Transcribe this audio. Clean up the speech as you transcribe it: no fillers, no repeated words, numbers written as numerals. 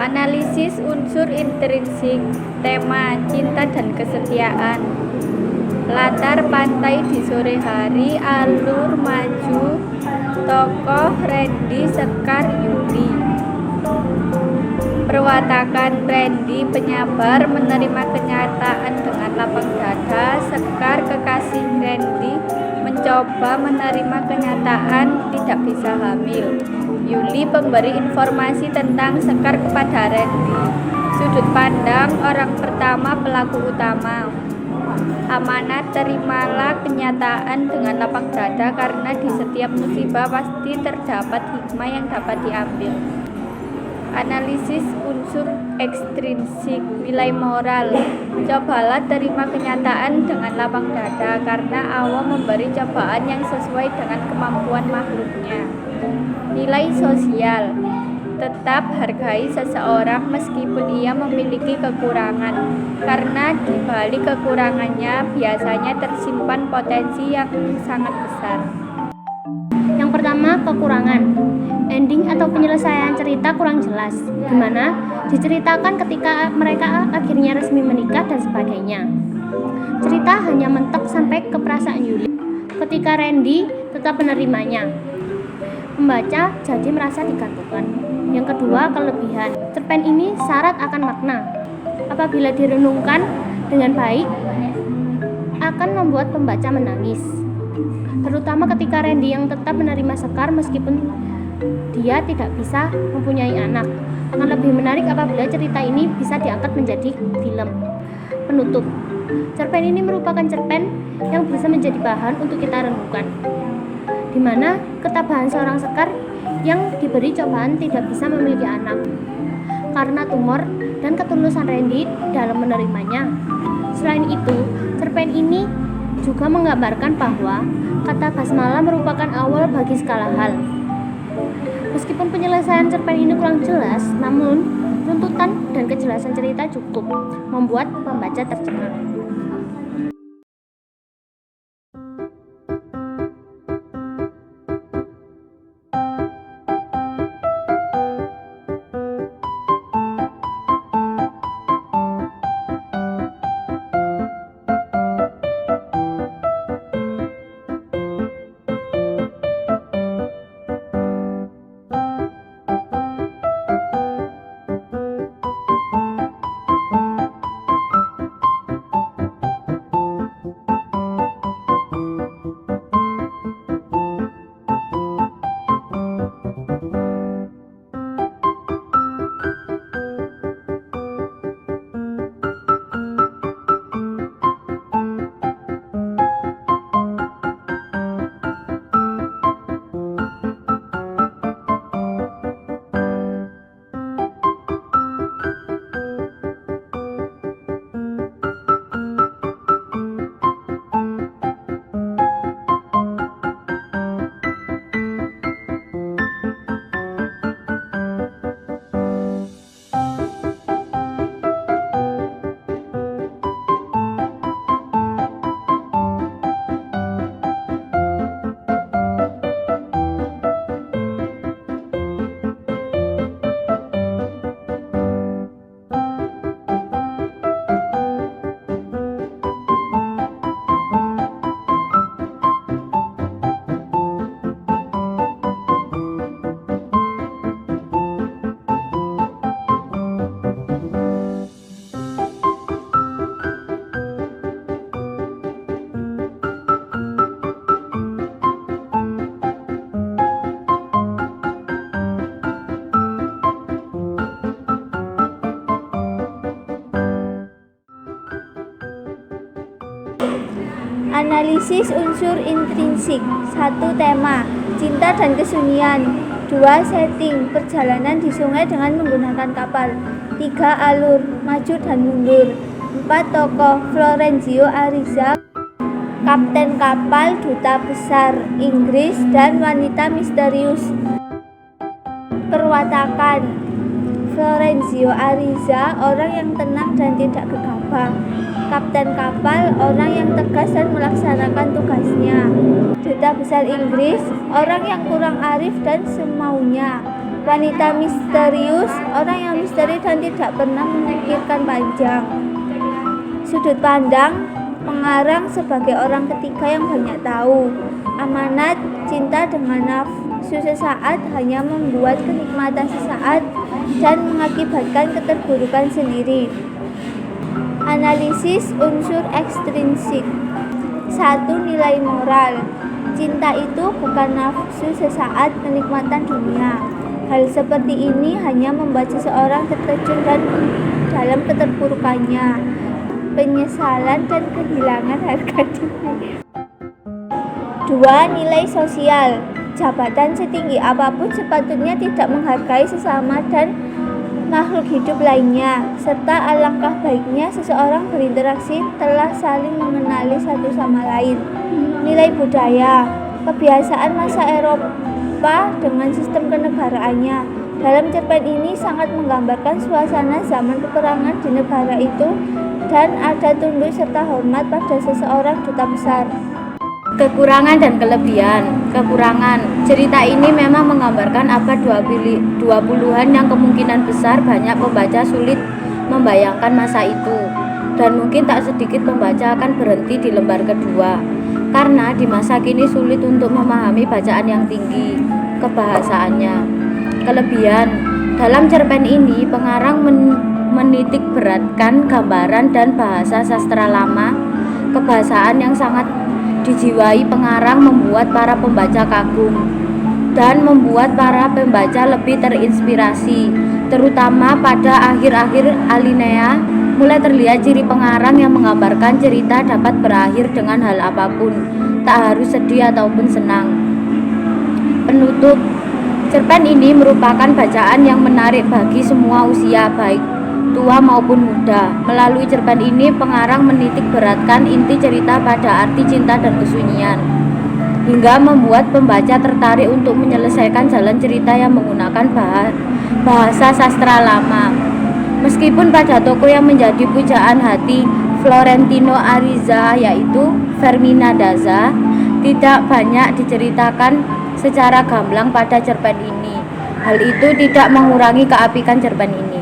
Analisis unsur intrinsik, tema cinta dan kesetiaan. Latar pantai di sore hari, alur maju, tokoh Randy, Sekar, Yuli. Perwatakan Randy penyabar menerima kenyataan dengan lapang dada. Sekar kekasih Randy mencoba menerima kenyataan tidak bisa hamil. Yuli pemberi informasi tentang Sekar kepada Randy. Sudut pandang orang pertama pelaku utama. Amanat, terimalah kenyataan dengan lapang dada karena di setiap musibah pasti terdapat hikmah yang dapat diambil. Analisis unsur ekstrinsik, nilai moral. Cobalah terima kenyataan dengan lapang dada karena Allah memberi cobaan yang sesuai dengan kemampuan makhluknya. Nilai sosial. Tetap hargai seseorang meskipun ia memiliki kekurangan, karena di balik kekurangannya biasanya tersimpan potensi yang sangat besar. Yang pertama, kekurangan. Ending atau penyelesaian cerita kurang jelas, di mana diceritakan ketika mereka akhirnya resmi menikah dan sebagainya. Cerita hanya mentok sampai ke perasaan Yuli ketika Randy tetap menerimanya. Pembaca jadi merasa digantungkan. Yang kedua, kelebihan. Cerpen ini syarat akan makna. Apabila direnungkan dengan baik, akan membuat pembaca menangis. Terutama ketika Randy yang tetap menerima Sekar meskipun dia tidak bisa mempunyai anak. Akan lebih menarik apabila cerita ini bisa diangkat menjadi film. Penutup. Cerpen ini merupakan cerpen yang bisa menjadi bahan untuk kita renungkan, di mana ketabahan seorang Sekar yang diberi cobaan tidak bisa memiliki anak karena tumor dan ketulusan Randy dalam menerimanya. Selain itu, cerpen ini juga menggambarkan bahwa kata basmalah merupakan awal bagi segala hal. Meskipun penyelesaian cerpen ini kurang jelas, namun runtutan dan kejelasan cerita cukup membuat pembaca tercengang. Analisis unsur intrinsik. 1. Tema, cinta dan kesunyian. 2. Setting, perjalanan di sungai dengan menggunakan kapal. 3. Alur, maju dan mundur. 4. Tokoh, Florenzio Ariza, kapten kapal, duta besar Inggris, dan wanita misterius. Perwatakan, Florenzio Ariza, orang yang tenang dan tidak gegabah. Kapten kapal, orang yang tegas dan melaksanakan tugasnya. Duta besar Inggris, orang yang kurang arif dan semaunya. Wanita misterius, orang yang misteri dan tidak pernah memikirkan panjang. Sudut pandang, pengarang sebagai orang ketiga yang banyak tahu. Amanat, cinta dengan nafsu sesaat hanya membuat kenikmatan sesaat dan mengakibatkan keterburukan sendiri. Analisis unsur ekstrinsik. 1. Nilai moral. Cinta itu bukan nafsu sesaat kenikmatan dunia. Hal seperti ini hanya membuat seseorang terjun dalam keterpurukannya, penyesalan dan kehilangan harga diri. 2. Nilai sosial. Jabatan setinggi apapun sepatutnya tidak menghargai sesama dan makhluk hidup lainnya, serta alangkah baiknya seseorang berinteraksi telah saling mengenali satu sama lain. Nilai budaya. Kebiasaan masa Eropa dengan sistem kenegaraannya. Dalam cerpen ini sangat menggambarkan suasana zaman peperangan di negara itu dan ada tunduk serta hormat pada seseorang duta besar. Kekurangan dan kelebihan. Kekurangan, cerita ini memang menggambarkan abad 20-an yang kemungkinan besar banyak pembaca sulit membayangkan masa itu, dan mungkin tak sedikit pembaca akan berhenti di lembar kedua karena di masa kini sulit untuk memahami bacaan yang tinggi kebahasaannya. Kelebihan, dalam cerpen ini pengarang menitik beratkan gambaran dan bahasa sastra lama. Kebahasaan yang sangat dijiwai pengarang membuat para pembaca kagum dan membuat para pembaca lebih terinspirasi, terutama pada akhir-akhir alinea mulai terlihat ciri pengarang yang menggambarkan cerita dapat berakhir dengan hal apapun, tak harus sedih ataupun senang. Penutup, cerpen ini merupakan bacaan yang menarik bagi semua usia, baik tua maupun muda. Melalui cerpen ini pengarang menitik beratkan inti cerita pada arti cinta dan kesunyian, hingga membuat pembaca tertarik untuk menyelesaikan jalan cerita yang menggunakan bahasa sastra lama. Meskipun pada tokoh yang menjadi pujaan hati Florentino Ariza, yaitu Fermina Daza, tidak banyak diceritakan secara gamblang pada cerpen ini, hal itu tidak mengurangi keapikan cerpen ini.